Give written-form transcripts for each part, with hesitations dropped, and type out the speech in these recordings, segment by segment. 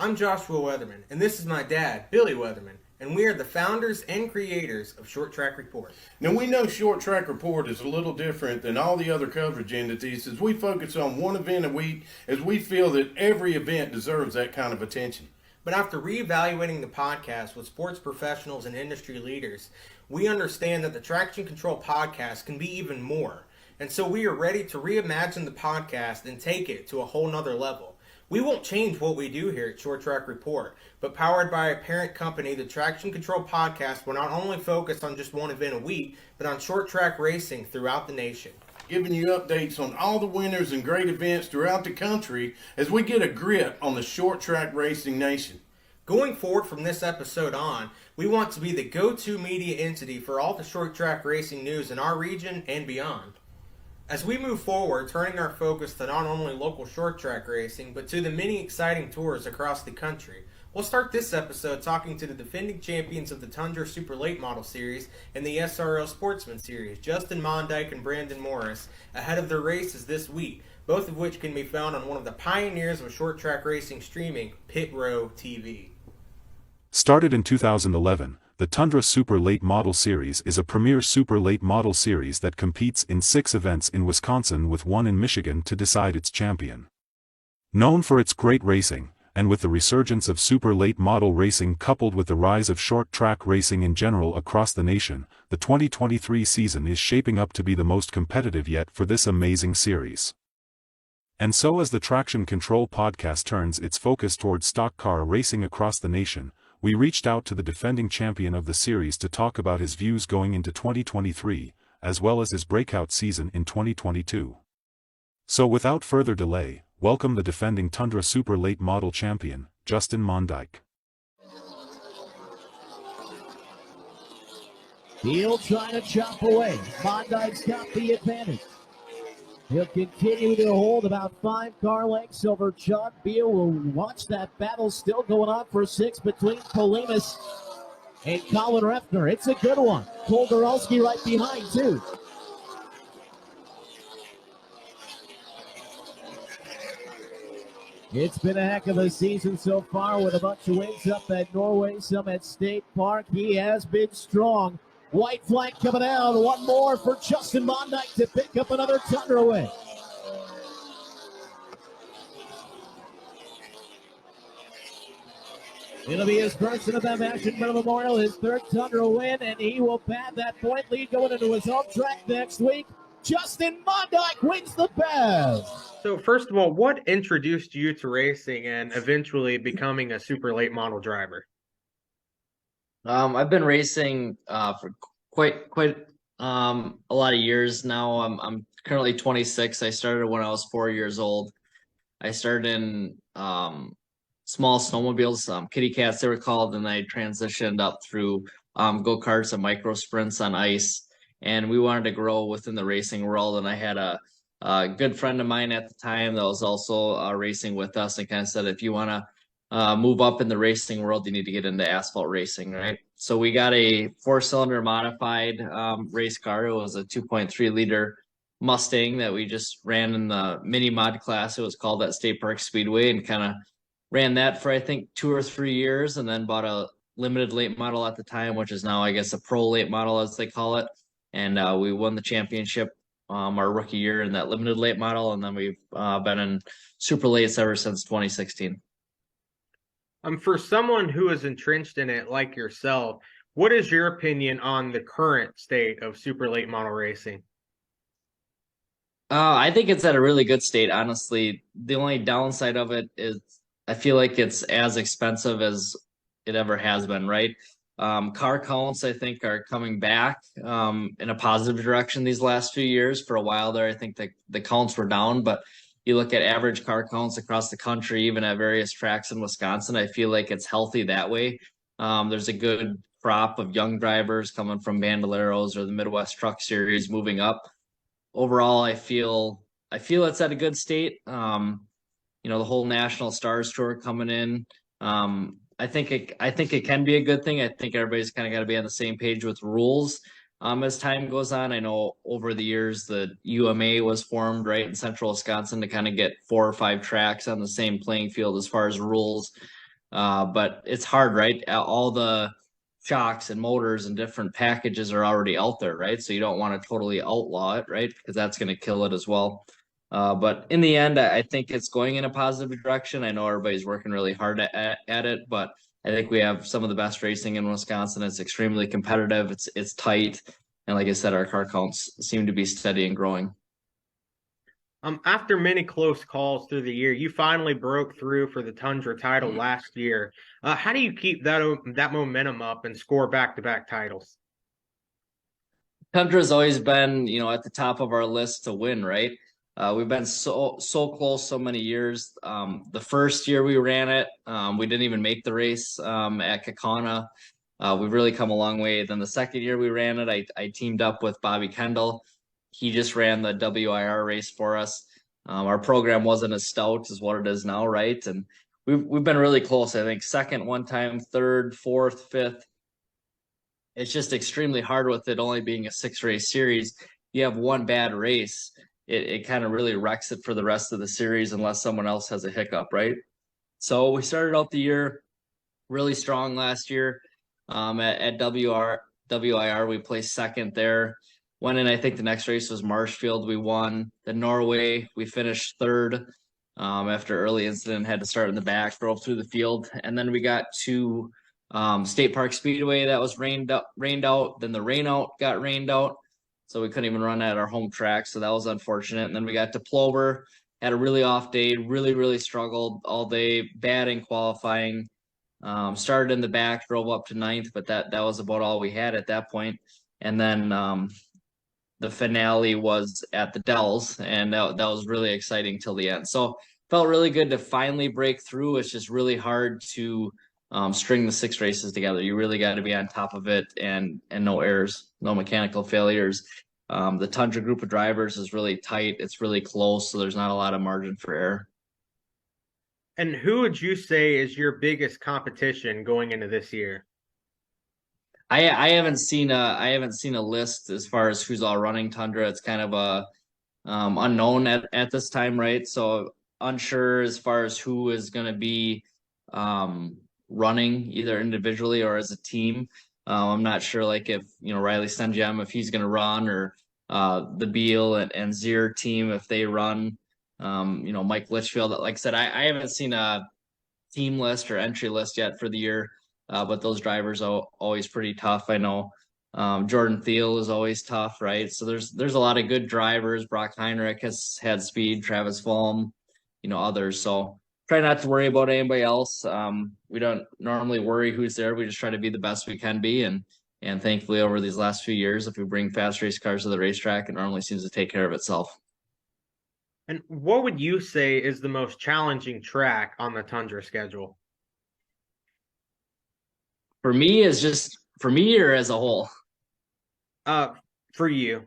I'm Joshua Weatherman, and this is my dad, Billy Weatherman, and we are the founders and creators of Short Track Report. Now, we know Short Track Report is a little different than all the other coverage entities as we focus on one event a week, as we feel that every event deserves that kind of attention. But after reevaluating the podcast with sports professionals and industry leaders, we understand that the Traction Control podcast can be even more. And so we are ready to reimagine the podcast and take it to a whole nother level. We won't change what we do here at Short Track Report, but powered by a parent company, the Traction Control podcast will not only focus on just one event a week, but on short track racing throughout the nation. Giving you updates on all the winners and great events throughout the country as we get a grip on the short track racing nation. Going forward from this episode on, we want to be the go-to media entity for all the short track racing news in our region and beyond. As we move forward, turning our focus to not only local short track racing, but to the many exciting tours across the country, we'll start this episode talking to the defending champions of the TUNDRA Super Late Model Series and the SRL Sportsman Series, Justin Mondeik and Brandon Morris, ahead of their races this week, both of which can be found on one of the pioneers of short track racing streaming, Pit Row TV. Started in 2011, the TUNDRA Super Late Model Series is a premier super late model series that competes in 6 events in Wisconsin with 1 in Michigan to decide its champion. Known for its great racing, and with the resurgence of super late model racing coupled with the rise of short track racing in general across the nation, the 2023 season is shaping up to be the most competitive yet for this amazing series. And so as the Traction Control podcast turns its focus towards stock car racing across the nation, we reached out to the defending champion of the series to talk about his views going into 2023, as well as his breakout season in 2022. So without further delay, welcome the defending TUNDRA Super Late Model champion, Justin Mondeik. He'll try to chop away. Mondeik's got the advantage. He'll continue to hold about 5 car lengths over John Beal. We'll watch that battle still going on for 6 between Polimas and Colin Refner. It's a good one. Cole Goralski right behind, too. It's been a heck of a season so far with a bunch of wins up at Norway, some at State Park. He has been strong. White flank coming down. One more for Justin Mondeik to pick up another TUNDRA win. It'll be his first in the Ashton Memorial, his 3rd TUNDRA win, and he will pad that point lead going into his home track next week. Justin Mondeik wins the best. So first of all, what introduced you to racing and eventually becoming a super late model driver? I've been racing for quite a lot of years now. I'm currently 26. I started when I was 4 years old. I started in small snowmobiles, kitty cats they were called, and I transitioned up through go-karts and micro sprints on ice. And we wanted to grow within the racing world, and I had a good friend of mine at the time that was also racing with us, and kind of said, if you want to move up in the racing world, you need to get into asphalt racing, right? So we got a 4-cylinder modified race car. It was a 2.3 liter Mustang that we just ran in the mini mod class. It was called at State Park Speedway, and kind of ran that for I think 2 or 3 years, and then bought a limited late model at the time, which is now I guess a pro late model as they call it. And we won the championship our rookie year in that limited late model, and then we've been in super lates ever since 2016. For someone who is entrenched in it like yourself, what is your opinion on the current state of super late model racing? I think it's at a really good state, honestly. The only downside of it is I feel like it's as expensive as it ever has been, right? Car counts, I think, are coming back in a positive direction these last few years. For a while there, I think the counts were down, but you look at average car counts across the country, even at various tracks in Wisconsin, I feel like it's healthy that way. There's a good crop of young drivers coming from Bandoleros or the Midwest Truck Series moving up. Overall, I feel it's at a good state. The whole National Stars Tour coming in. I think it can be a good thing. I think everybody's kind of got to be on the same page with rules. As time goes on, I know over the years the UMA was formed right in central Wisconsin to kind of get 4 or 5 tracks on the same playing field as far as rules. But it's hard, right? All the shocks and motors and different packages are already out there, right? So you don't want to totally outlaw it, right? Because that's going to kill it as well. But in the end, I think it's going in a positive direction. I know everybody's working really hard at it, but I think we have some of the best racing in Wisconsin. It's extremely competitive. It's tight, and like I said, our car counts seem to be steady and growing. After many close calls through the year, you finally broke through for the Tundra title last year. How do you keep that momentum up and score back-to-back titles? Tundra's always been, at the top of our list to win, right? We've been so close so many years. The first year we ran it, we didn't even make the race at Kakana. We've really come a long way. Then the second year we ran it, I teamed up with Bobby Kendall. He just ran the WIR race for us. Our program wasn't as stout as what it is now, right? And we've been really close. I think second one time, third, fourth, fifth. It's just extremely hard with it only being a 6-race series. You have one bad race, it kind of really wrecks it for the rest of the series unless someone else has a hiccup, right? So we started out the year really strong last year. At WIR, we placed second there. Went in, I think the next race was Marshfield. We won. Then Norway, we finished third after early incident, had to start in the back, drove through the field. And then we got to State Park Speedway, that was rained out. Then the rain out got rained out, so we couldn't even run at our home track. So that was unfortunate. And then we got to Plover, had a really off day, really struggled all day, bad in qualifying. Started in the back, drove up to 9th, but that was about all we had at that point. And then the finale was at the Dells, and that was really exciting till the end. So felt really good to finally break through. It's just really hard to string the 6 races together. You really got to be on top of it, and no errors, no mechanical failures. The Tundra group of drivers is really tight. It's really close, so there's not a lot of margin for error. And who would you say is your biggest competition going into this year? I haven't seen a list as far as who's all running Tundra. It's kind of a unknown at this time, right? So unsure as far as who is going to be running either individually or as a team. I'm not sure, like if Riley Stenjem, if he's going to run, or the Beal and Zier team if they run. Mike Litchfield. Like I said, I haven't seen a team list or entry list yet for the year, but those drivers are always pretty tough. I know Jordan Thiel is always tough, right? So there's a lot of good drivers. Brock Heinrich has had speed, Travis Fulm, others. So try not to worry about anybody else. We don't normally worry who's there. We just try to be the best we can be. And thankfully, over these last few years, if we bring fast race cars to the racetrack, it normally seems to take care of itself. And what would you say is the most challenging track on the Tundra schedule? For me, or as a whole? For you.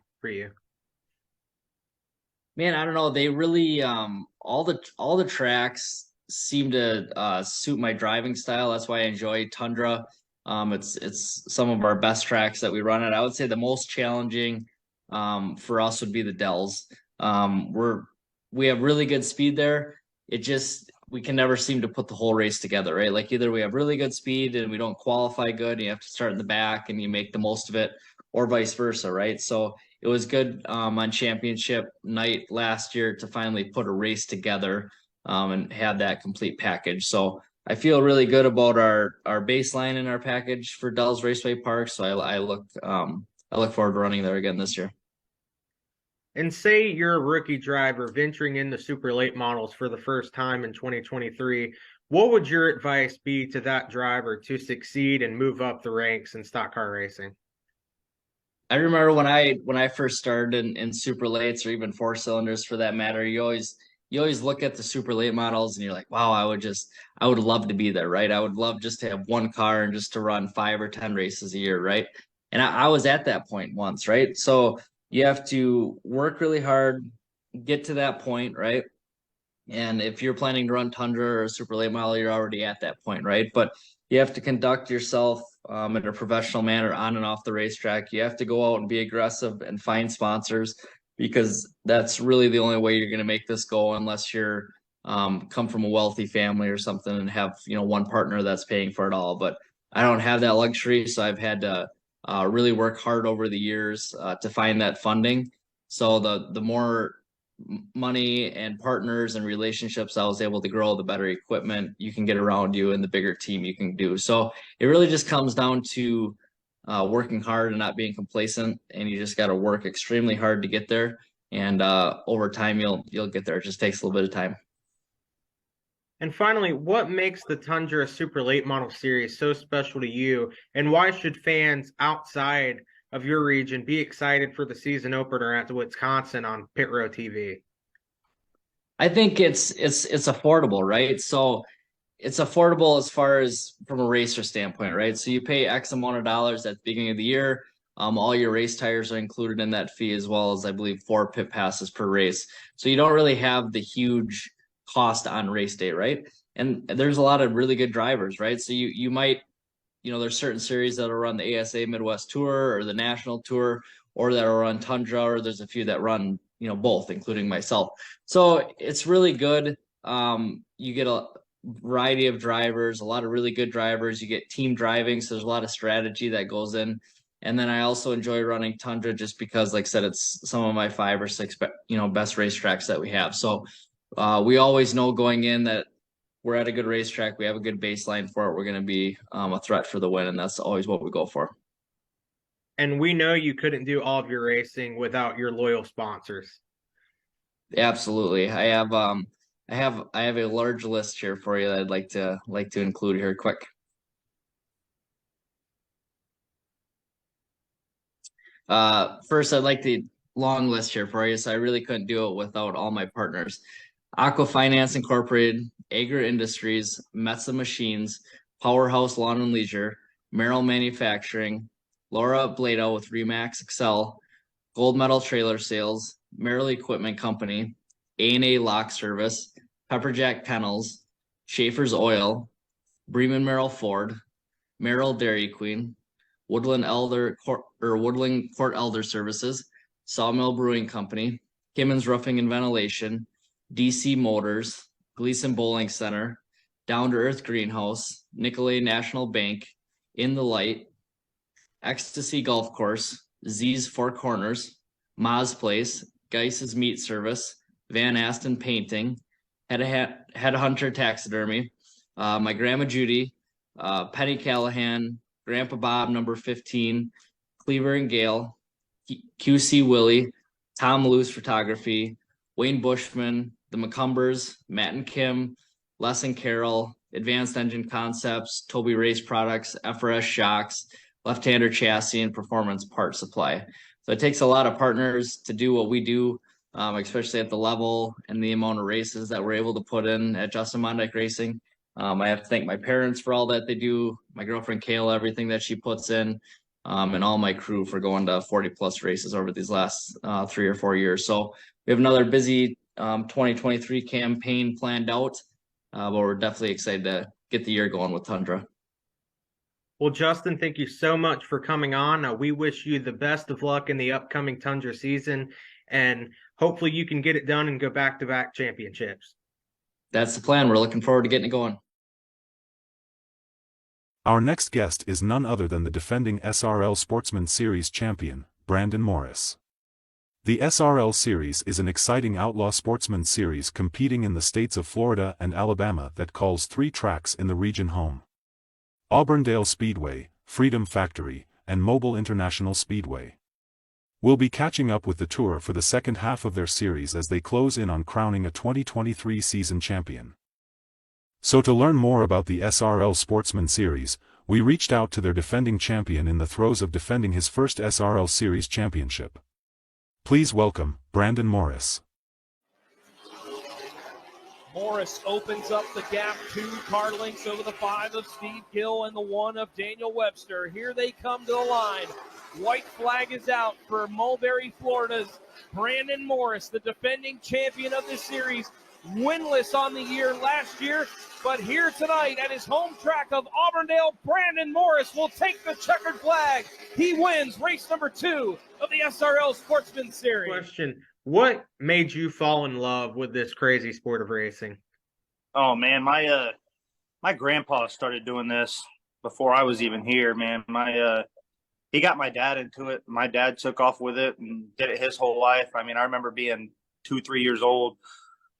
Man, I don't know. They really all the tracks seem to suit my driving style. That's why I enjoy Tundra. It's some of our best tracks that we run at. I would say the most challenging for us would be the Dells. We have really good speed there. We can never seem to put the whole race together, right? Like either we have really good speed and we don't qualify good, and you have to start in the back and you make the most of it, or vice versa, right? So it was good on championship night last year to finally put a race together and have that complete package. So I feel really good about our baseline and our package for Dells Raceway Park. So I look forward to running there again this year. And say you're a rookie driver venturing into super late models for the first time in 2023. What would your advice be to that driver to succeed and move up the ranks in stock car racing? I remember when I first started in super lates, or even 4-cylinders for that matter, you always look at the super late models and you're like, wow, I would love to be there, right? I would love just to have one car and just to run 5 or 10 races a year, right? And I was at that point once, right? So you have to work really hard, get to that point, right? And if you're planning to run Tundra or a super late model, you're already at that point, right? But you have to conduct yourself in a professional manner on and off the racetrack. You have to go out and be aggressive and find sponsors, because that's really the only way you're going to make this go, unless you're come from a wealthy family or something and have, one partner that's paying for it all. But I don't have that luxury, so I've had to really work hard over the years to find that funding. So the more money and partners and relationships I was able to grow, the better equipment you can get around you and the bigger team you can do. So it really just comes down to working hard and not being complacent, and you just got to work extremely hard to get there. And over time, you'll get there. It just takes a little bit of time. And finally, what makes the Tundra Super Late Model Series so special to you, and why should fans outside of your region be excited for the season opener at Wisconsin on Pit Row TV? I think it's affordable, right? So it's affordable as far as from a racer standpoint, right? So you pay X amount of dollars at the beginning of the year. All your race tires are included in that fee, as well as, I believe, 4 pit passes per race. So you don't really have the huge cost on race day, right? And there's a lot of really good drivers, right? So you might, there's certain series that'll run the ASA Midwest Tour or the National Tour, or that'll run Tundra, or there's a few that run, both, including myself. So it's really good. You get a variety of drivers, a lot of really good drivers. You get team driving, so there's a lot of strategy that goes in. And then I also enjoy running Tundra just because, like I said, it's some of my 5 or 6, best racetracks that we have. So we always know going in that we're at a good racetrack. We have a good baseline for it. We're going to be a threat for the win, and that's always what we go for. And we know you couldn't do all of your racing without your loyal sponsors. Absolutely. I have a large list here for you that I'd like to include here quick. First, I'd like the long list here for you, so I really couldn't do it without all my partners. Aqua Finance Incorporated, Ager Industries, Metza Machines, Powerhouse Lawn and Leisure, Merrill Manufacturing, Laura Blado with Remax Excel, Gold Medal Trailer Sales, Merrill Equipment Company, A&A Lock Service, Pepperjack Kennels, Schaefer's Oil, Bremen Merrill Ford, Merrill Dairy Queen, Woodland Court Elder Services, Sawmill Brewing Company, Kimmons Roofing and Ventilation, DC Motors, Gleason Bowling Center, Down to Earth Greenhouse, Nicolay National Bank, In the Light, Ecstasy Golf Course, Z's Four Corners, Ma's Place, Geiss's Meat Service, Van Aston Painting, Headhunter Taxidermy, my Grandma Judy, Penny Callahan, Grandpa Bob number 15, Cleaver and Gale, QC Willie, Tom Luce Photography, Wayne Bushman, the McCumbers, Matt and Kim, Les and Carroll, Advanced Engine Concepts, Toby Race Products, FRS Shocks, Left-Hander Chassis, and Performance Part Supply. So it takes a lot of partners to do what we do, especially at the level and the amount of races that we're able to put in at Justin Mondeik Racing. I have to thank my parents for all that they do, my girlfriend Kayla, everything that she puts in, and all my crew for going to 40+ races over these last 3 or 4 years. So we have another busy 2023 campaign planned out, but we're definitely excited to get the year going with Tundra. Well, Justin, thank you so much for coming on. We wish you the best of luck in the upcoming Tundra season, and hopefully you can get it done and go back-to-back championships. That's the plan. We're looking forward to getting it going. Our next guest is none other than the defending SRL Sportsman Series champion, Brandon Morris. The SRL Series is an exciting outlaw sportsman series competing in the states of Florida and Alabama that calls 3 tracks in the region home: Auburndale Speedway, Freedom Factory, and Mobile International Speedway. We'll be catching up with the tour for the second half of their series as they close in on crowning a 2023 season champion. So to learn more about the SRL Sportsman Series, we reached out to their defending champion in the throes of defending his first SRL Series championship. Please welcome, Brandon Morris. Morris opens up the gap, 2 car lengths over the 5 of Steve Gill and the 1 of Daniel Webster. Here they come to the line. White flag is out for Mulberry, Florida's Brandon Morris, the defending champion of this series, winless on the year last year, but here tonight at his home track of Auburndale, Brandon Morris will take the checkered flag. He wins race number 2 of the SRL Sportsman Series. Question: what made you fall in love with this crazy sport of racing? Oh man, my grandpa started doing this before I was even here, man. He got my dad into it. My dad took off with it and did it his whole life. I mean, I remember being 2, 3 years old,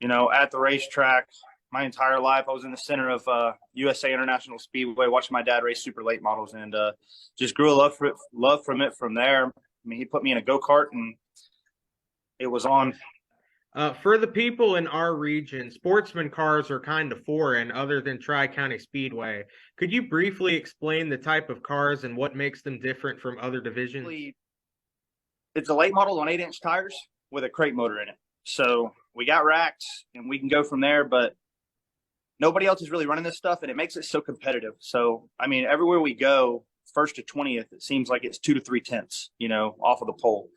at the racetrack my entire life. I was in the center of USA International Speedway watching my dad race super late models, and just grew a love from it from there. I mean, he put me in a go-kart and it was on. For the people in our region, sportsman cars are kind of foreign other than Tri-County Speedway. Could you briefly explain the type of cars and what makes them different from other divisions? It's a late model on 8-inch tires with a crate motor in it. So we got racks and we can go from there, but nobody else is really running this stuff, and it makes it so competitive. So, I mean, everywhere we go, first to 20th, it seems like it's 2 to 3 tenths, off of the pole.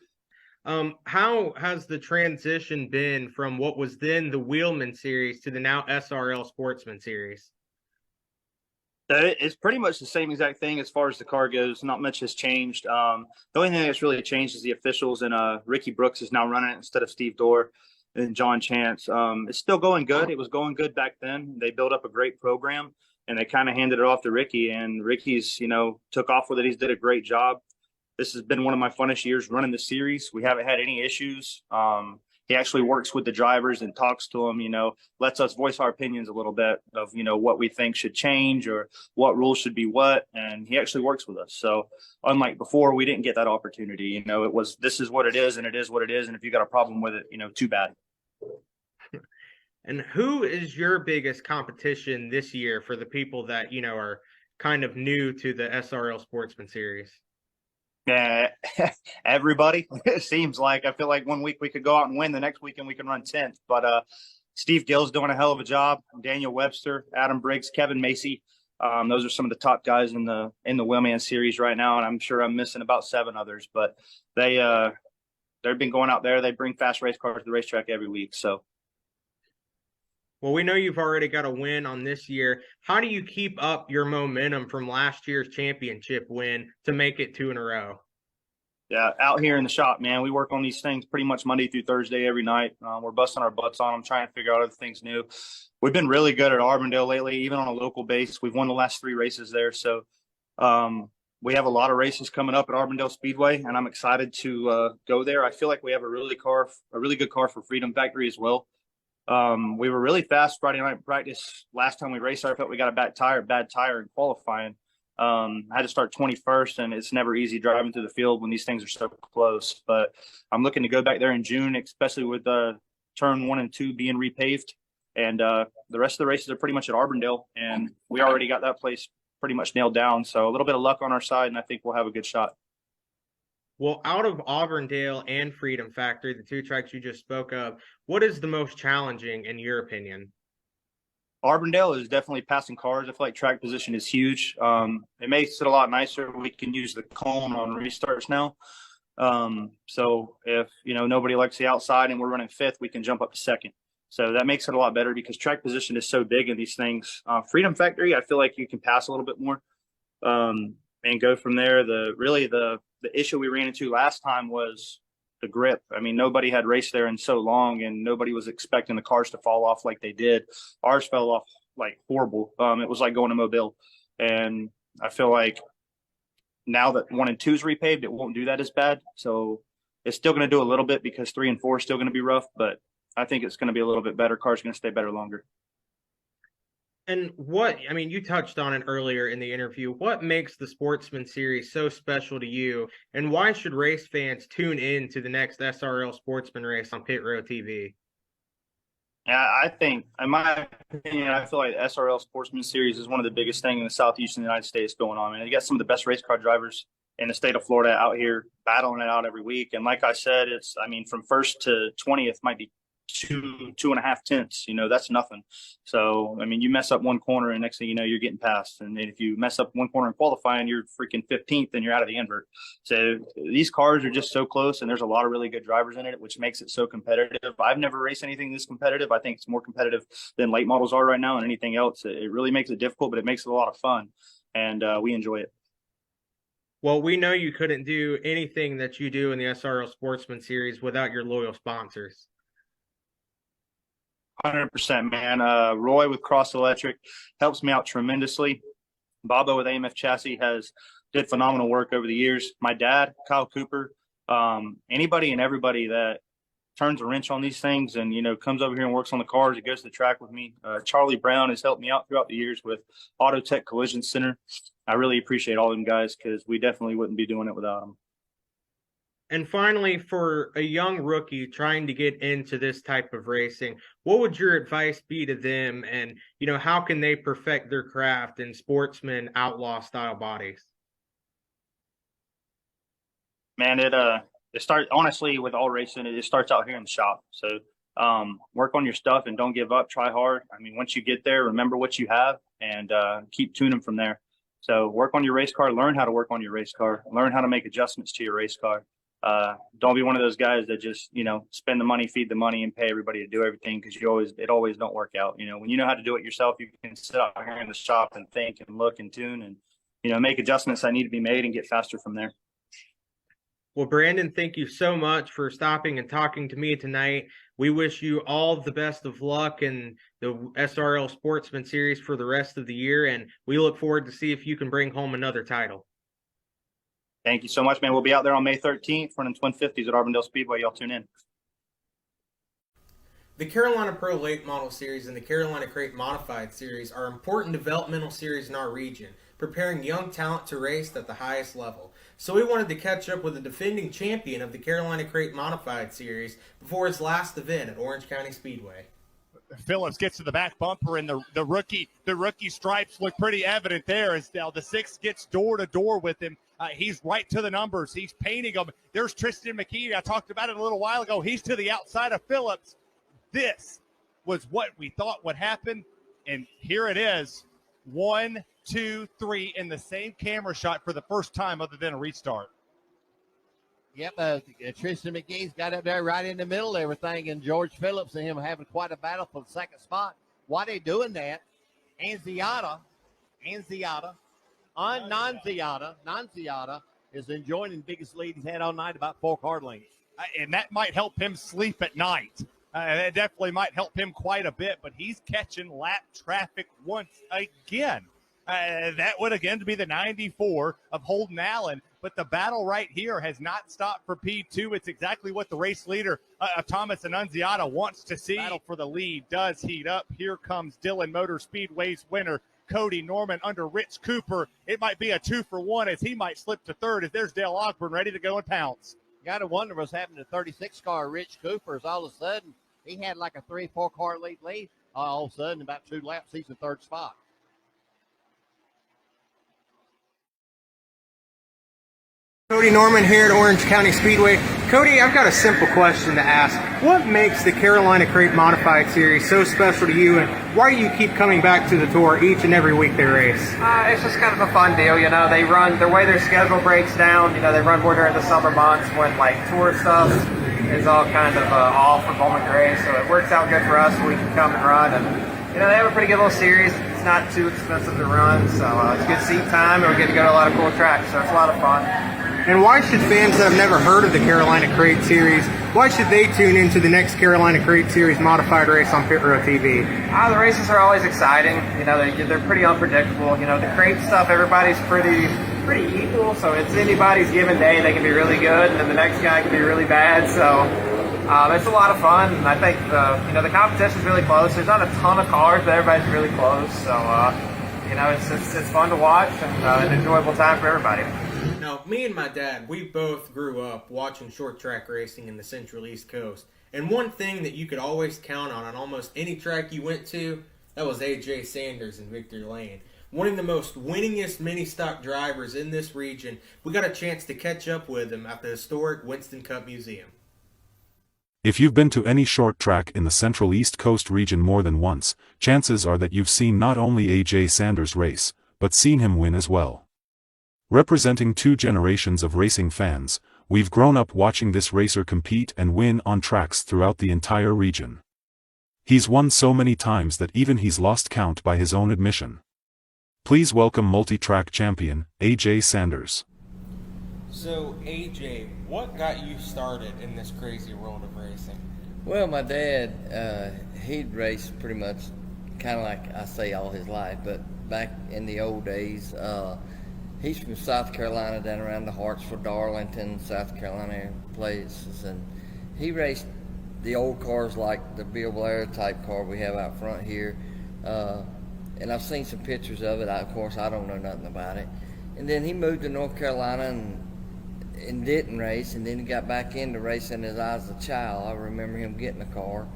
How has the transition been from what was then the Wheelman Series to the now SRL Sportsman Series? It's pretty much the same exact thing as far as the car goes. Not much has changed. The only thing that's really changed is the officials, and Ricky Brooks is now running it instead of Steve Dorr and John Chance. It's still going good. It was going good back then. They built up a great program, and they kind of handed it off to Ricky, and Ricky's, took off with it. He's did a great job. This has been one of my funnest years running the series. We haven't had any issues. He actually works with the drivers and talks to them, lets us voice our opinions a little bit of, what we think should change or what rules should be what. And he actually works with us. So unlike before, we didn't get that opportunity. It was, this is what it is and it is what it is. And if you got a problem with it, too bad. And who is your biggest competition this year for the people that, are kind of new to the SRL Sportsman Series? Yeah, everybody. It seems like, I feel like one week we could go out and win, the next weekend we can run 10th. But Steve Gill's doing a hell of a job. Daniel Webster, Adam Briggs, Kevin Macy. Those are some of the top guys in the Wheelman Series right now, and I'm sure I'm missing about 7 others. But they've been going out there. They bring fast race cars to the racetrack every week. So. Well, we know you've already got a win on this year. How do you keep up your momentum from last year's championship win to make it 2 in a row? Yeah, out here in the shop, man, we work on these things pretty much Monday through Thursday every night. We're busting our butts on them, trying to figure out other things new. We've been really good at Auburndale lately, even on a local base. We've won the last 3 races there. So we have a lot of races coming up at Auburndale Speedway, and I'm excited to go there. I feel like we have a really good car for Freedom Factory as well. We were really fast Friday night practice. Last time we raced, I felt we got a bad tire in qualifying. I had to start 21st, and it's never easy driving through the field when these things are so close. But I'm looking to go back there in June, especially with turn 1 and 2 being repaved. And the rest of the races are pretty much at Auburndale, and we already got that place pretty much nailed down. So a little bit of luck on our side, and I think we'll have a good shot. Well, out of Auburndale and Freedom Factory, the 2 tracks you just spoke of, what is the most challenging in your opinion? Auburndale is definitely passing cars. I feel like track position is huge. It makes it a lot nicer. We can use the cone on restarts now. So if, nobody likes the outside and we're running 5th, we can jump up to 2nd. So that makes it a lot better because track position is so big in these things. Freedom Factory, I feel like you can pass a little bit more and go from there. The issue we ran into last time was the grip. I mean, nobody had raced there in so long, and nobody was expecting the cars to fall off like they did. Ours fell off like horrible. It was like going to Mobile. And I feel like now that 1 and 2 is repaved, it won't do that as bad. So it's still going to do a little bit because 3 and 4 is still going to be rough, but I think it's going to be a little bit better. Cars are going to stay better longer. And you touched on it earlier in the interview. What makes the Sportsman Series so special to you, and why should race fans tune in to the next SRL Sportsman race on Pit Road TV? Yeah, I think, in my opinion, I feel like the SRL Sportsman Series is one of the biggest things in the Southeastern United States going on. And you got some of the best race car drivers in the state of Florida out here battling it out every week. And like I said, from 1st to 20th might be 2.5 tenths. That's nothing. So you mess up one corner and next thing you know, you're getting passed. And if you mess up one corner in qualifying, you're freaking 15th and you're out of the invert. So these cars are just so close, and there's a lot of really good drivers in it, which makes it so competitive. I've never raced anything this competitive. I think it's more competitive than late models are right now, and anything else. It really makes it difficult, but it makes it a lot of fun, and we enjoy it. Well, we know you couldn't do anything that you do in the SRL Sportsman Series without your loyal sponsors. 100%, man. Roy with Cross Electric helps me out tremendously. Bobo with AMF Chassis did phenomenal work over the years. My dad, Kyle Cooper, anybody and everybody that turns a wrench on these things and, comes over here and works on the cars, it goes to the track with me. Charlie Brown has helped me out throughout the years with Auto Tech Collision Center. I really appreciate all them guys because we definitely wouldn't be doing it without them. And finally, for a young rookie trying to get into this type of racing, what would your advice be to them? And, how can they perfect their craft in sportsman outlaw style bodies? Man, it starts, honestly, with all racing, it starts out here in the shop. So work on your stuff and don't give up. Try hard. I mean, once you get there, remember what you have and keep tuning from there. So work on your race car, learn how to work on your race car, learn how to make adjustments to your race car. Don't be one of those guys that just, spend the money, feed the money, and pay everybody to do everything because it always don't work out. When you know how to do it yourself, you can sit out here in the shop and think and look and tune and, make adjustments that need to be made and get faster from there. Well, Brandon, thank you so much for stopping and talking to me tonight. We wish you all the best of luck in the SRL Sportsman Series for the rest of the year, and we look forward to see if you can bring home another title. Thank you so much, man. We'll be out there on May 13th running Twin 50s at Auburndale Speedway. Y'all tune in. The Carolina Pro Late Model Series and the Carolina Crate Modified Series are important developmental series in our region, preparing young talent to race at the highest level. So we wanted to catch up with the defending champion of the Carolina Crate Modified Series before his last event at Orange County Speedway. Phillips gets to the back bumper, and the rookie stripes look pretty evident there as now the 6 gets door to door with him. He's right to the numbers. He's painting them. There's Tristan McKee. I talked about it a little while ago. He's to the outside of Phillips. This was what we thought would happen, and here it is. 1, 2, 3 in the same camera shot for the first time other than a restart. Yep, Tristan McGee's got up there right in the middle of everything, and George Phillips and him having quite a battle for the second spot. While they doing that, Nunziata is enjoying the biggest lead he's had all night, about 4 car lengths. And that might help him sleep at night. That definitely might help him quite a bit, but he's catching lap traffic once again. That would again be the 94 of Holden Allen, but the battle right here has not stopped for P2. It's exactly what the race leader of Thomas Annunziata wants to see. Battle for the lead does heat up. Here comes Dillon Motor Speedway's winner, Cody Norman, under Rich Cooper. It might be a 2-for-1 as he might slip to third as there's Dale Ogburn ready to go and pounce. Got to wonder what's happened to 36 car Rich Cooper is all of a sudden he had like a 3-4 car lead. All of a sudden, about 2 laps, he's in third spot. Cody Norman here at Orange County Speedway. Cody, I've got a simple question to ask. What makes the Carolina Crate Modified Series so special to you, and why do you keep coming back to the tour each and every week they race? It's just kind of a fun deal, They run, the way their schedule breaks down, they run more during the summer months when, tour stuff is all kind of off for Bowman Gray, so it works out good for us. We can come and run, and, they have a pretty good little series. It's not too expensive to run, so it's good seat time, and we get to go to a lot of cool tracks, so it's a lot of fun. And why should fans that have never heard of the Carolina Crate Series, why should they tune into the next Carolina Crate Series modified race on Pit Row TV? The races are always exciting. They're pretty unpredictable. The crate stuff, everybody's pretty equal. So it's anybody's given day. They can be really good, and then the next guy can be really bad. So it's a lot of fun. And I think the competition's really close. There's not a ton of cars, but everybody's really close. So it's fun to watch and an enjoyable time for everybody. Now, me and my dad, we both grew up watching short track racing in the Central East Coast. And one thing that you could always count on almost any track you went to, that was A.J. Sanders in Victory Lane. One of the most winningest mini-stock drivers in this region. We got a chance to catch up with him at the historic Winston Cup Museum. If you've been to any short track in the Central East Coast region more than once, chances are that you've seen not only A.J. Sanders race, but seen him win as well. Representing 2 generations of racing fans, we've grown up watching this racer compete and win on tracks throughout the entire region. He's won so many times that even he's lost count by his own admission. Please welcome multi-track champion, A.J. Sanders. So, A.J., what got you started in this crazy world of racing? Well, my dad, he'd raced pretty much kind of like I say all his life, but back in the old days, he's from South Carolina, down around the Hartsville, Darlington, South Carolina places, and he raced the old cars like the Bill Blair type car we have out front here. And I've seen some pictures of it. Of course, I don't know nothing about it. And then he moved to North Carolina and didn't race, and then he got back into racing as I was a child. I remember him getting a car.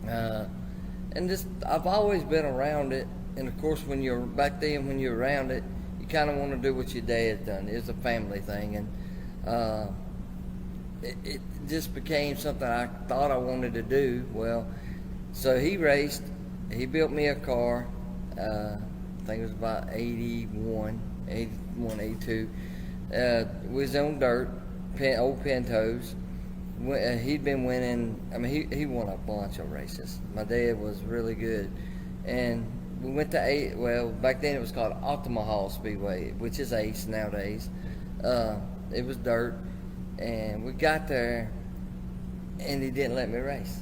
And just, I've always been around it. And of course, when you're back then, when you're around it, you kind of want to do what your dad done. It's a family thing. And it just became something I thought I wanted to do. Well, so he raced. He built me a car. I think it was about 81, 82. We was on dirt, old Pintos. He'd been winning. I mean, he won a bunch of races. My dad was really good. And we went to back then it was called Optimal Speedway, which is Ace nowadays. It was dirt. And we got there, and he didn't let me race.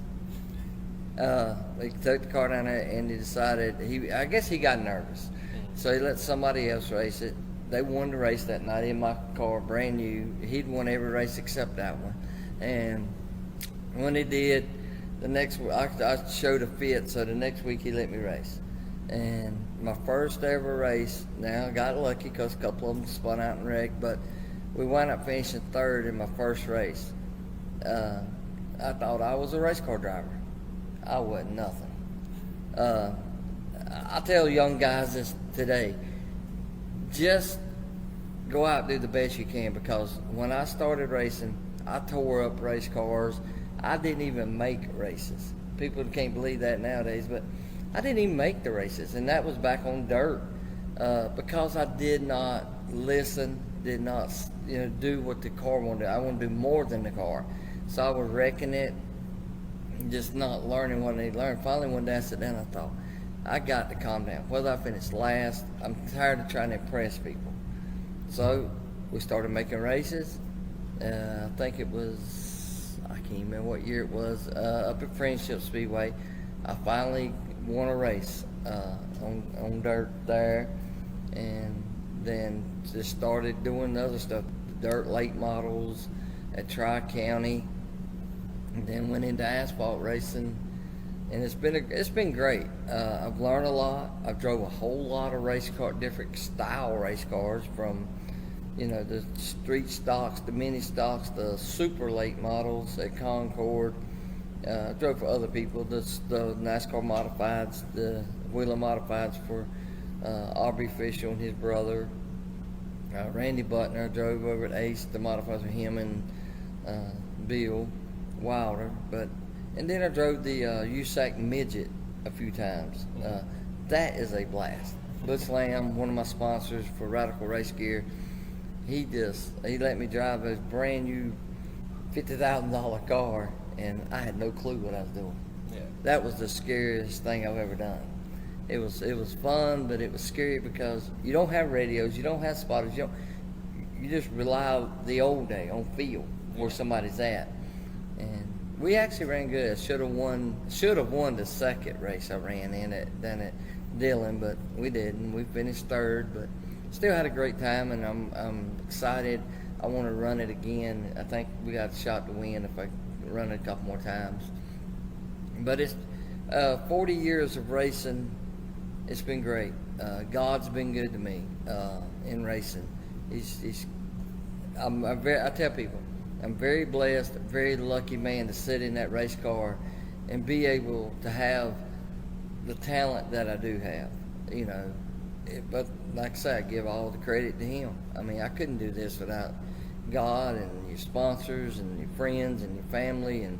He took the car down there, and he decided, I guess he got nervous. So he let somebody else race it. They won the race that night in my car, brand new. He'd won every race except that one. And when he did, the next I showed a fit, so the next week he let me race. And my first ever race, now I got lucky because a couple of them spun out and wrecked, but we wound up finishing third in my first race. I thought I was a race car driver. I wasn't nothing. I tell young guys this today, just go out and do the best you can, because when I started racing, I tore up race cars. I didn't even make races. People can't believe that nowadays, but I didn't even make the races, and that was back on dirt because I did not listen, did not do what the car wanted to do. I wanted to do more than the car. So I was wrecking it, just not learning what I need to learn. Finally, one day I sat down and I thought, I got to calm down. Whether I finish last, I'm tired of trying to impress people. So we started making races. I think it was, I can't remember what year it was, up at Friendship Speedway. I finally won a race on dirt there, and then just started doing the other stuff, dirt late models at Tri-County, and then went into asphalt racing, and it's been great. I've learned a lot. I've drove a whole lot of race car, different style race cars, from the street stocks, the mini stocks, the super late models at Concord. I drove for other people, the NASCAR modifieds, the Wheeler modifieds for Aubrey Fisher and his brother. Randy Butner drove over at Ace, the modifieds for him and Bill Wilder. And then I drove the USAC Midget a few times. That is a blast. Butch Lamb, one of my sponsors for Radical Race Gear, he let me drive a brand new $50,000 car, and I had no clue what I was doing. Yeah. That was the scariest thing I've ever done. It was fun, but it was scary because you don't have radios, you don't have spotters, you just rely on the old day on feel where somebody's at. And we actually ran good. Should have won the second race I ran down at Dillon, but we didn't. We finished third, but still had a great time, and I'm excited. I want to run it again. I think we got a shot to win if I run it a couple more times. But it's 40 years of racing. It's been great. God's been good to me in racing. I tell people, I'm very blessed, very lucky man to sit in that race car and be able to have the talent that I do have. But like I say, I give all the credit to him. I mean, I couldn't do this without God and your sponsors and your friends and your family and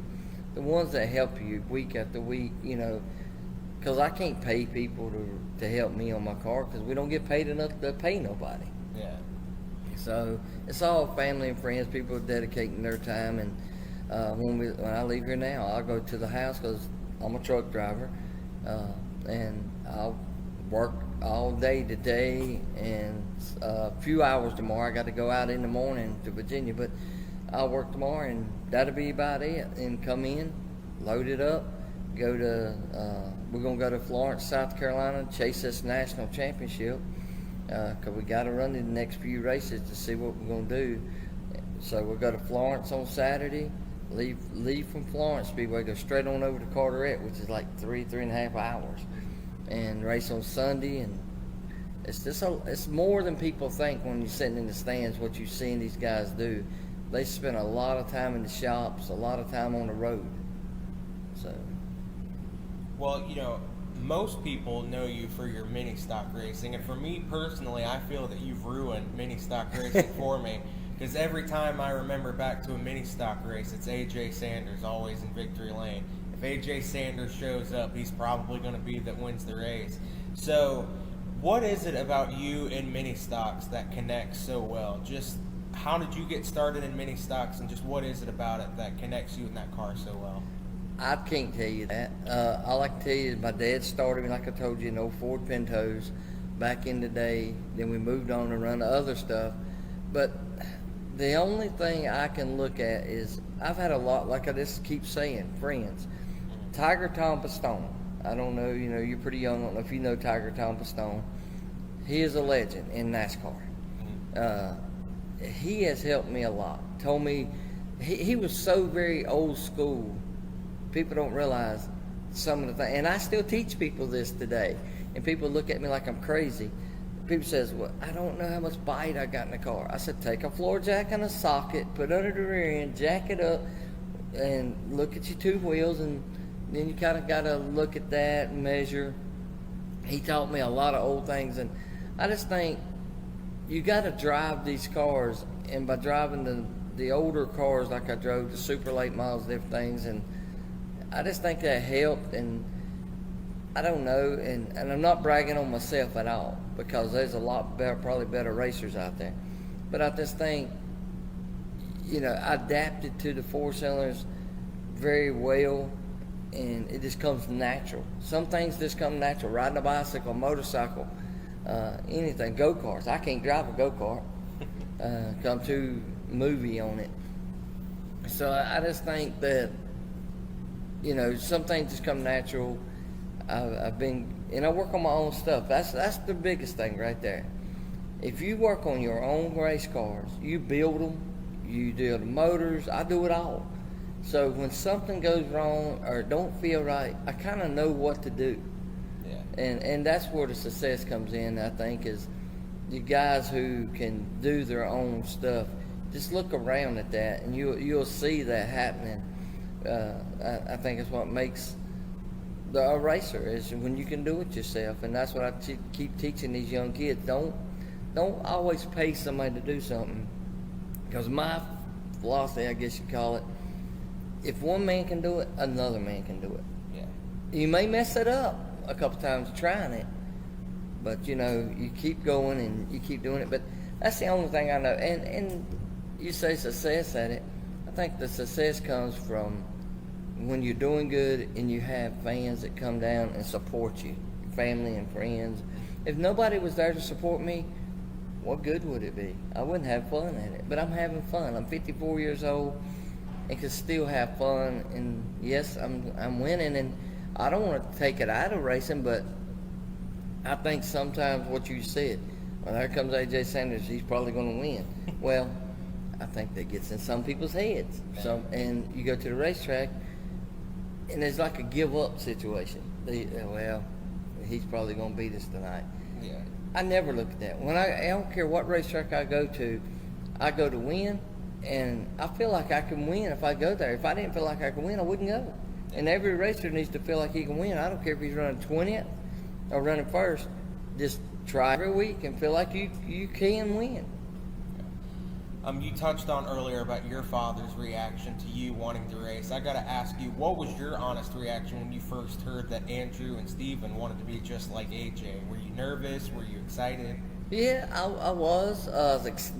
the ones that help you week after week, because I can't pay people to help me on my car because we don't get paid enough to pay nobody. Yeah. So it's all family and friends, people dedicating their time. And when I leave here now, I'll go to the house because I'm a truck driver, and I'll work all day today and a few hours tomorrow. I got to go out in the morning to Virginia, but I'll work tomorrow, and that'll be about it. And come in, load it up, we're going to go to Florence, South Carolina, chase this national championship, because we got to run in the next few races to see what we're going to do. So we'll go to Florence on Saturday, leave from Florence Speedway, go straight on over to Carteret, which is like 3.5 hours, and race on Sunday. And it's more than people think when you're sitting in the stands, what you're seeing these guys do. They spend a lot of time in the shops, a lot of time on the road. So, well, most people know you for your mini stock racing, and for me personally, I feel that you've ruined mini stock racing for me, because every time I remember back to a mini stock race, it's AJ Sanders always in victory lane. If AJ Sanders shows up, he's probably going to be that wins the race. So what is it about you in mini stocks that connects so well? Just how did you get started in mini stocks, and just what is it about it that connects you in that car so well? I can't tell you that. All I can tell you is my dad started me, like I told you, in old Ford Pintos back in the day. Then we moved on to run other stuff. But the only thing I can look at is I've had a lot, like I just keep saying, friends. Tiger Tom Pistone. I don't know, you're pretty young. I don't know if you know Tiger Tom Pistone. He is a legend in NASCAR. He has helped me a lot. Told me, he was so very old school. People don't realize some of the things. And I still teach people this today. And people look at me like I'm crazy. People says, well, I don't know how much bite I got in the car. I said, take a floor jack and a socket, put it under the rear end, jack it up, and look at your two wheels, and then you kind of got to look at that and measure. He taught me a lot of old things, and I just think you got to drive these cars, and by driving the older cars like I drove, the super late models, different things, and I just think that helped. And I don't know, and I'm not bragging on myself at all, because there's a lot better, probably better racers out there. But I just think, I adapted to the four cylinders very well, and it just comes natural. Some things just come natural. Riding a bicycle, motorcycle, anything, go-karts. I can't drive a go-kart. I'm too movie on it. So I just think that, some things just come natural. I work on my own stuff. That's the biggest thing right there. If you work on your own race cars, you build them, you do the motors, I do it all. So when something goes wrong or don't feel right, I kind of know what to do. Yeah. And that's where the success comes in, I think, is the guys who can do their own stuff. Just look around at that, and you'll see that happening. I think it's what makes a racer, is when you can do it yourself. And that's what I keep teaching these young kids. Don't always pay somebody to do something, because my philosophy, I guess you call it, if one man can do it, another man can do it. Yeah. You may mess it up a couple times trying it, but you keep going and you keep doing it. But that's the only thing I know. And you say success at it. I think the success comes from when you're doing good and you have fans that come down and support you, family and friends. If nobody was there to support me, what good would it be? I wouldn't have fun at it. But I'm having fun. I'm 54 years old and can still have fun. And yes, I'm winning, and I don't want to take it out of racing, but I think sometimes what you said, well, there comes AJ Sanders, he's probably going to win. Well, I think that gets in some people's heads. And you go to the racetrack, and it's like a give-up situation. Well, he's probably going to beat us tonight. Yeah. I never look at that. I don't care what racetrack I go to win, and I feel like I can win if I go there. If I didn't feel like I could win, I wouldn't go. And every racer needs to feel like he can win. I don't care if he's running 20th or running first. Just try every week and feel like you can win. You touched on earlier about your father's reaction to you wanting to race. I got to ask you, what was your honest reaction when you first heard that Andrew and Steven wanted to be just like AJ? Were you nervous? Were you excited? Yeah, I was,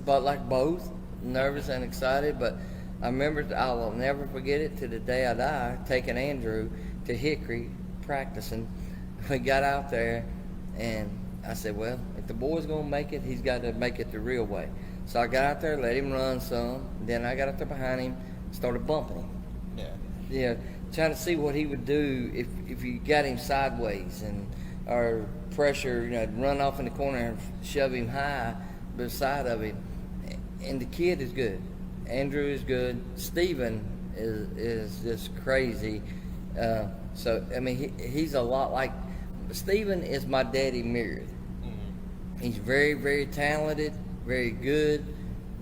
but like both, nervous and excited. But I remember, I will never forget it to the day I die, taking Andrew to Hickory practicing. We got out there, and I said, well, if the boy's going to make it, he's got to make it the real way. So I got out there, let him run some. Then I got out there behind him, started bumping him. Yeah. trying to see what he would do if you got him sideways or pressure, run off in the corner and shove him high beside of him. And the kid is good. Andrew is good. Steven is just crazy. So, I mean, he's a lot like – Steven is my daddy mirrored. Mm-hmm. He's very, very talented, very good,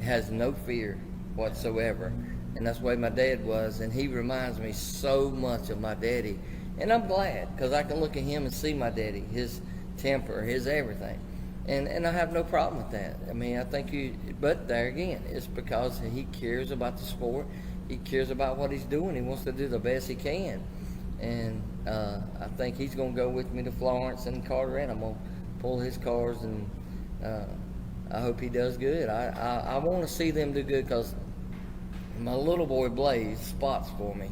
has no fear whatsoever. And that's the way my dad was. And he reminds me so much of my daddy. And I'm glad, because I can look at him and see my daddy, his temper, his everything. And I have no problem with that. I mean, I think but there again, it's because he cares about the sport. He cares about what he's doing. He wants to do the best he can. And I think he's going to go with me to Florence and Carteret. I'm going to pull his cars, and I hope he does good. I want to see them do good, because my little boy Blaze spots for me.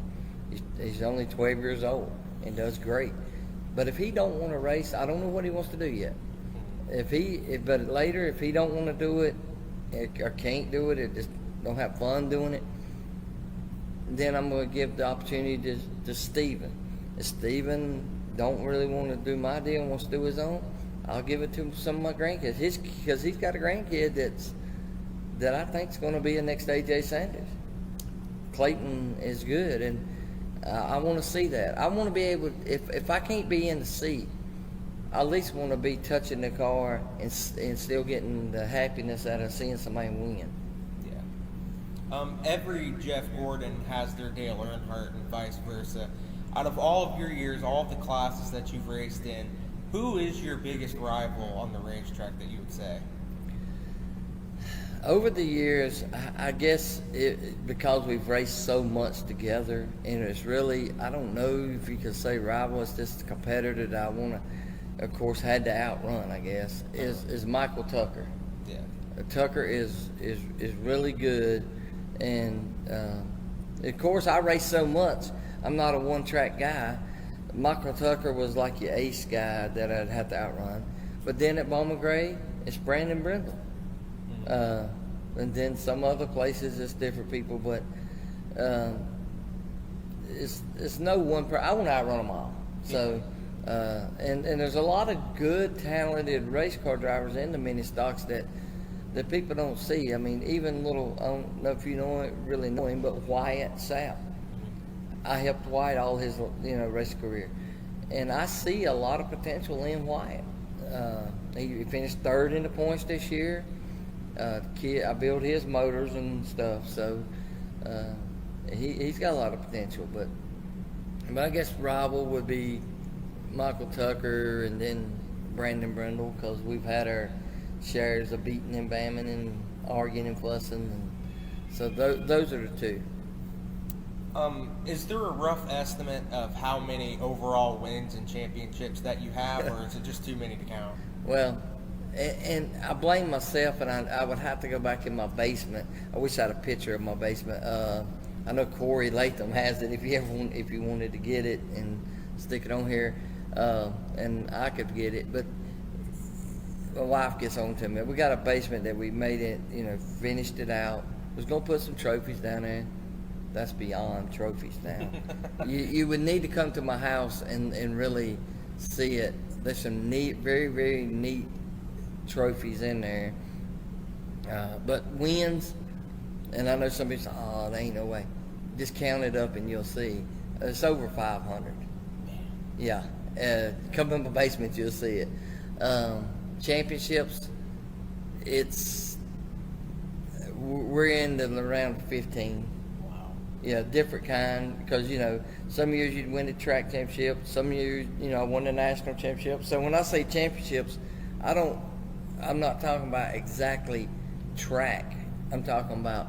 He's only 12 years old and does great. But if he don't want to race, I don't know what he wants to do yet. But later, if he don't want to do it or can't do it, or just don't have fun doing it, then I'm going to give the opportunity to Steven. If Steven don't really want to do my deal and wants to do his own, I'll give it to some of my grandkids. Because he's got a grandkid that I think is going to be the next A.J. Sanders. Clayton is good, and I want to see that. I want to be able, if I can't be in the seat, I at least want to be touching the car and still getting the happiness out of seeing somebody win. Yeah. Every Jeff Gordon has their Dale Earnhardt and vice versa. Out of all of your years, all of the classes that you've raced in, who is your biggest rival on the racetrack that you would say? Over the years, I guess because we've raced so much together, and it's really, I don't know if you could say rival, it's just a competitor that I want to, of course, had to outrun, I guess, is Michael Tucker. Yeah. Tucker is really good, and of course, I race so much, I'm not a one-track guy. Michael Tucker was like your ace guy that I'd have to outrun. But then at Bowman Gray, it's Brandon Brindle. And then some other places it's different people, but it's no one I want to outrun them all. So and there's a lot of good, talented race car drivers in the mini stocks that people don't see. I mean, even little, I don't know if you really know him, but Wyatt Sapp. I helped Wyatt all his race career, and I see a lot of potential in Wyatt. He finished third in the points this year. I built his motors and stuff, so he's got a lot of potential. But I guess rival would be Michael Tucker and then Brandon Brindle, because we've had our shares of beating and bamming and arguing and fussing, and so those are the two. Is there a rough estimate of how many overall wins and championships that you have, or is it just too many to count? Well, and I blame myself, and I would have to go back in my basement. I wish I had a picture of my basement. I know Corey Latham has it if you wanted to get it and stick it on here, and I could get it. But my wife gets on to me. We got a basement that we made it, finished it out. Was gonna put some trophies down there. That's beyond trophies now. You would need to come to my house and really see it. There's some neat, very, very neat trophies in there. But wins, and I know some people say, oh, there ain't no way. Just count it up and you'll see. It's over 500. Yeah. Come in my basement, you'll see it. Championships, we're in around 15. Yeah, different kind, because, some years you'd win the track championship, some years, I won the national championship. So when I say championships, I'm not talking about exactly track. I'm talking about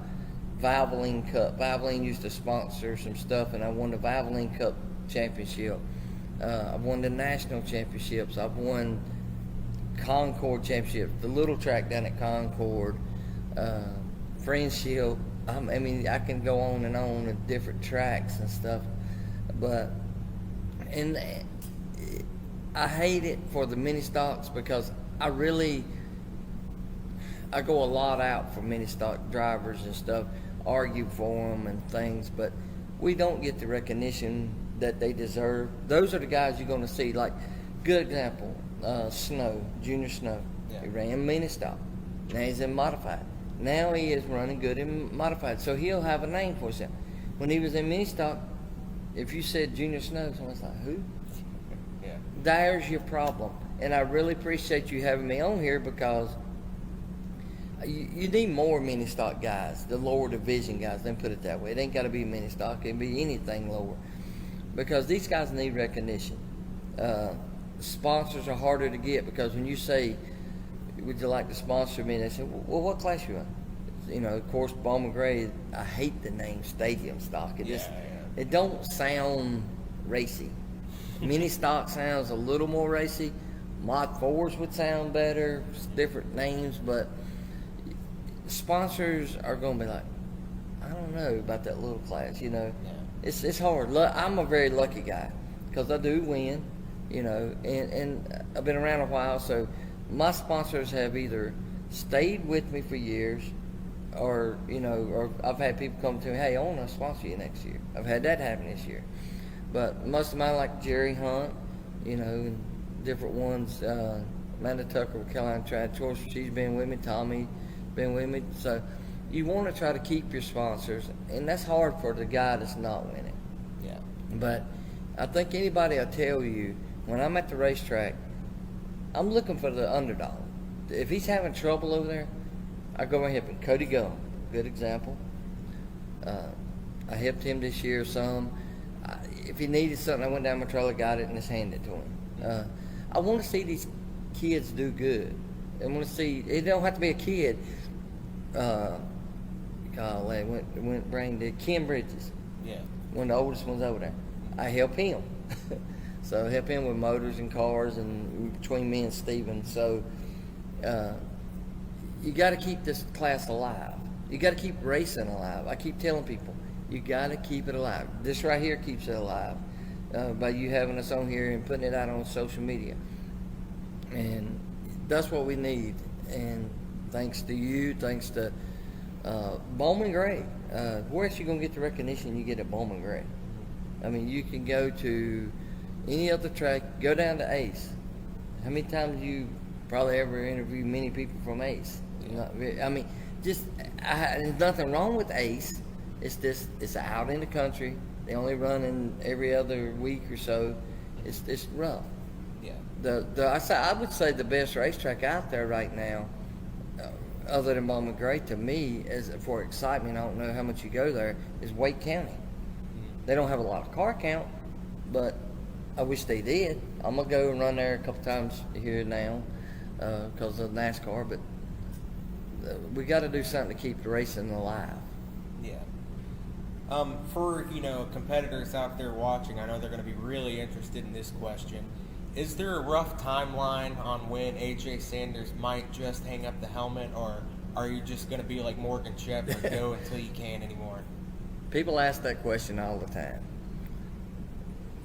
Valvoline Cup. Valvoline used to sponsor some stuff, and I won the Valvoline Cup championship. I've won the national championships. I've won Concord championship, the little track down at Concord, Friendship. I mean, I can go on and on at different tracks and stuff, and I hate it for the mini stocks, because I go a lot out for mini stock drivers and stuff, argue for them and things, but we don't get the recognition that they deserve. Those are the guys you're going to see. Like, good example, Snow, Junior Snow. Yeah. He ran mini stock. Now he's in modified. Now he is running good in modified. So he'll have a name for himself. When he was in mini stock, if you said Junior Snow, someone's like, who? Yeah. There's your problem. And I really appreciate you having me on here because you need more mini stock guys, the lower division guys. Let me put it that way. It ain't got to be mini stock. It can be anything lower. Because these guys need recognition. Sponsors are harder to get because when you say, would you like to sponsor me? They say, well, what class you in? You know, of course, Bowman Gray, I hate the name stadium stock. It don't sound racy. Mini stock sounds a little more racy. Mod 4s would sound better. It's different names, but sponsors are going to be like, I don't know about that little class, you know. Yeah. It's hard. I'm a very lucky guy because I do win, you know, and I've been around a while, so my sponsors have either stayed with me for years or, you know, or I've had people come to me, hey, I want to sponsor you next year. I've had that happen this year. But most of mine, like Jerry Hunt, you know, and different ones, Amanda Tucker with Carolina Trad Choice, she's been with me, Tommy been with me. So you want to try to keep your sponsors, and that's hard for the guy that's not winning. Yeah. But I think anybody will tell you, when I'm at the racetrack, I'm looking for the underdog. If he's having trouble over there, I go and help him. Cody Gum, good example. I helped him this year some. If he needed something, I went down my trailer, got it, and just handed it to him. I want to see these kids do good. I want to see, it don't have to be a kid. Golly, went brain dead. Ken Bridges. Yeah. One of the oldest ones over there. I help him. So I help him with motors and cars and between me and Steven. So you got to keep this class alive. You got to keep racing alive. I keep telling people, you got to keep it alive. This right here keeps it alive by you having us on here and putting it out on social media. And that's what we need. And thanks to you, thanks to Bowman Gray. Where else you going to get the recognition you get at Bowman Gray? I mean, you can go to any other track, go down to Ace. How many times you probably ever interview many people from Ace? I mean, there's nothing wrong with Ace. It's out in the country. They only run in every other week or so. It's rough. Yeah. I would say the best racetrack out there right now, other than Bowman Gray, to me, as for excitement, I don't know how much you go there, is Wake County. They don't have a lot of car count, but I wish they did. I'm going to go and run there a couple times here now because of NASCAR, but we got to do something to keep the racing alive. Yeah. For, competitors out there watching, I know they're going to be really interested in this question. Is there a rough timeline on when AJ Sanders might just hang up the helmet, or are you just going to be like Morgan Shepherd, go until you can't anymore? People ask that question all the time.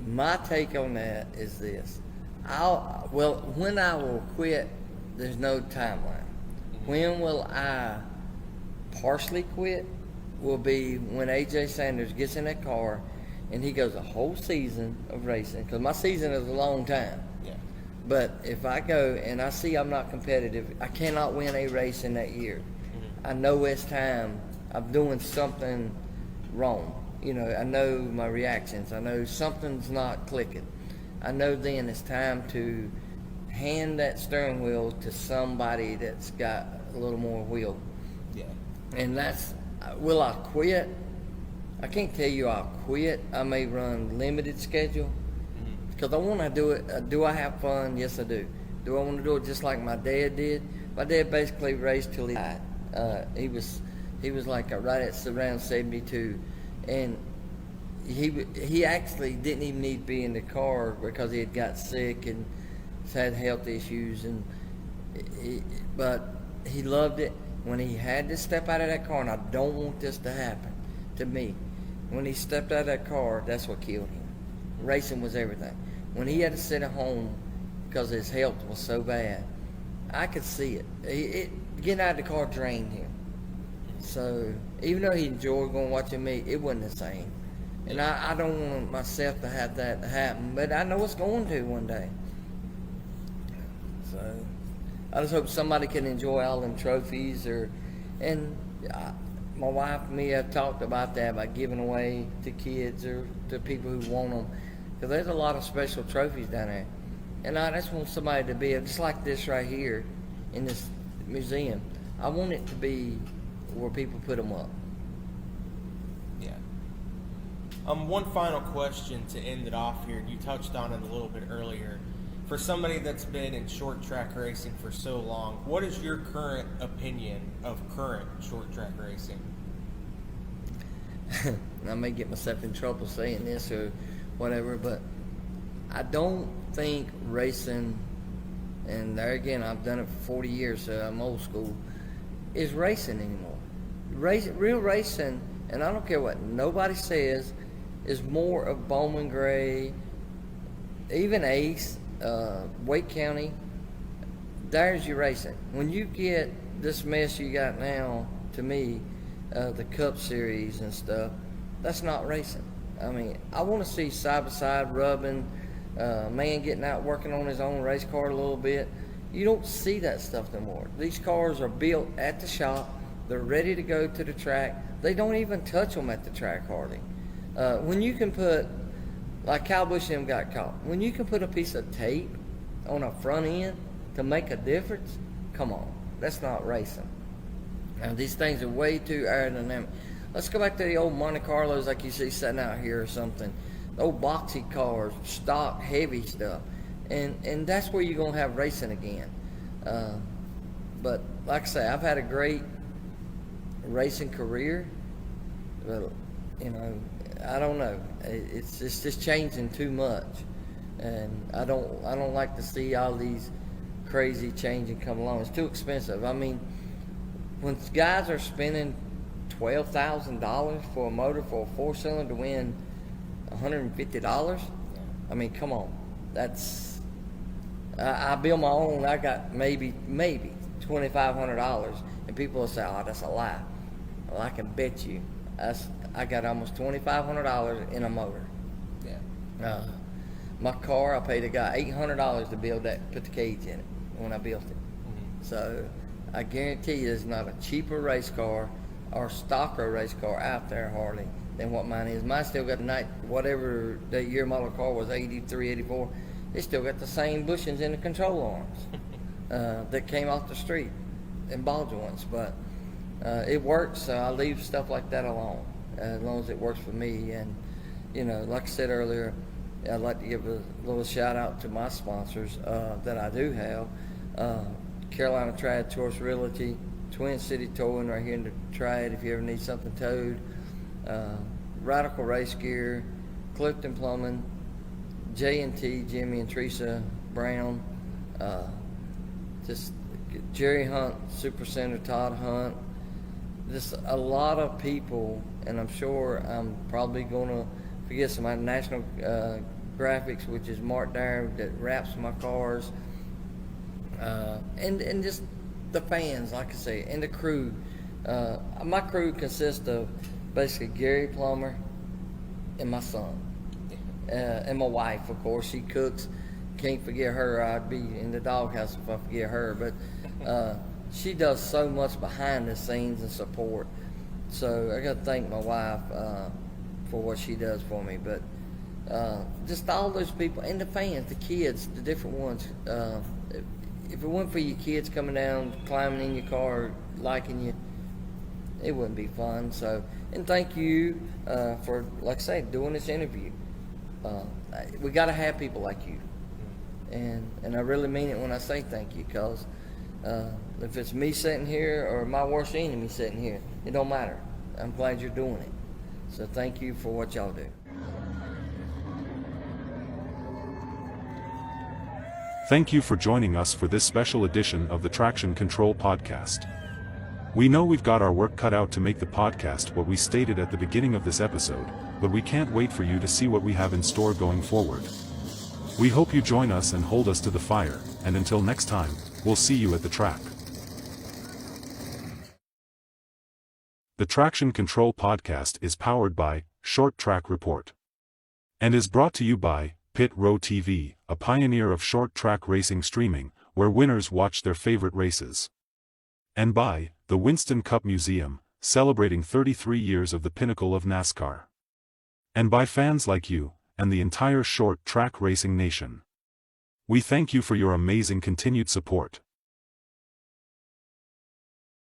My take on that is this. When I will quit, there's no timeline. When will I partially quit will be when AJ Sanders gets in that car and he goes a whole season of racing, because my season is a long time. Yeah. But if I go and I see I'm not competitive, I cannot win a race in that year. I know it's time. I'm doing something wrong. I know my reactions. I know something's not clicking. I know then it's time to hand that steering wheel to somebody that's got a little more wheel. Yeah. And will I quit? I can't tell you I'll quit. I may run limited schedule because I want to do it. Do I have fun? Yes, I do. Do I want to do it just like my dad did? My dad basically raced till he died. He was like right at around 72, and he actually didn't even need to be in the car because he had got sick and had health issues, but he loved it. When he had to step out of that car, and I don't want this to happen to me, when he stepped out of that car, that's what killed him. Racing was everything. When he had to sit at home because his health was so bad, I could see it. Getting out of the car drained him. So even though he enjoyed going watching me, it wasn't the same. And I don't want myself to have that happen, but I know it's going to one day. So I just hope somebody can enjoy all them trophies, my wife and me have talked about that, about giving away to kids or to people who want them, because there's a lot of special trophies down there. And I just want somebody to be just like this right here in this museum. I want it to be where people put them up. Yeah. One final question to end it off here. You touched on it a little bit earlier. For somebody that's been in short track racing for so long, what is your current opinion of current short track racing? I may get myself in trouble saying this or whatever, but I don't think racing, and there again, I've done it for 40 years, so I'm old school, is racing anymore. Real racing, and I don't care what nobody says, is more of Bowman Gray, even Ace, Wake County. There's your racing. When you get this mess you got now, to me, the Cup Series and stuff, that's not racing. I mean, I want to see side by side rubbing, man getting out working on his own race car a little bit. You don't see that stuff no more. These cars are built at the shop. They're ready to go to the track. They don't even touch them at the track hardly. When you can put, like Kyle Busch and them got caught, when you can put a piece of tape on a front end to make a difference, come on, that's not racing. Now, these things are way too aerodynamic. Let's go back to the old Monte Carlos like you see sitting out here or something. The old boxy cars, stock, heavy stuff. And that's where you're going to have racing again. But like I say, I've had a great racing career. But, you know, I don't know. It's just changing too much. And I don't like to see all these crazy changing come along. It's too expensive. I mean, when guys are spending $12,000 for a motor for a four-cylinder to win $150, I mean, come on. That's I build my own. I got maybe $2,500, and people will say, "Oh, that's a lie." Well, I can bet you, I got almost $2,500 in a motor. Yeah. My car, I paid a guy $800 to build that, put the cage in it when I built it. Mm-hmm. So I guarantee you, there's not a cheaper race car or stocker race car out there hardly than what mine is. Mine still got whatever the year model car was, 83, 84. It still got the same bushings in the control arms that came off the street in ball joints. But it works, so I leave stuff like that alone as long as it works for me. And, you know, like I said earlier, I'd like to give a little shout out to my sponsors that I do have. Carolina Trad Choice Realty, Twin City Towing right here in the Trad if you ever need something towed, Radical Race Gear, Clifton Plumbing, J&T, Jimmy and Teresa Brown, just Jerry Hunt, Super Center, Todd Hunt, just a lot of people, and I'm sure I'm probably going to forget some of my National Graphics, which is Mark Dyer that wraps my cars, and just the fans, like I say, and the crew. My crew consists of basically Gary Plummer and my son, and my wife, of course. She cooks. Can't forget her. I'd be in the doghouse if I forget her. But she does so much behind the scenes and support. So I got to thank my wife for what she does for me. But just all those people and the fans, the kids, the different ones. If it weren't for your kids coming down, climbing in your car, liking you, it wouldn't be fun. So, and thank you for, like I say, doing this interview. We got to have people like you. And I really mean it when I say thank you, because if it's me sitting here or my worst enemy sitting here, it don't matter. I'm glad you're doing it. So thank you for what y'all do. Thank you for joining us for this special edition of the Traction Control Podcast. We know we've got our work cut out to make the podcast what we stated at the beginning of this episode, but we can't wait for you to see what we have in store going forward. We hope you join us and hold us to the fire, and until next time, we'll see you at the track. The Traction Control Podcast is powered by Short Track Report. And is brought to you by Pit Row TV, a pioneer of short track racing streaming, where winners watch their favorite races. And by the Winston Cup Museum, celebrating 33 years of the pinnacle of NASCAR. And by fans like you, and the entire short track racing nation. We thank you for your amazing continued support.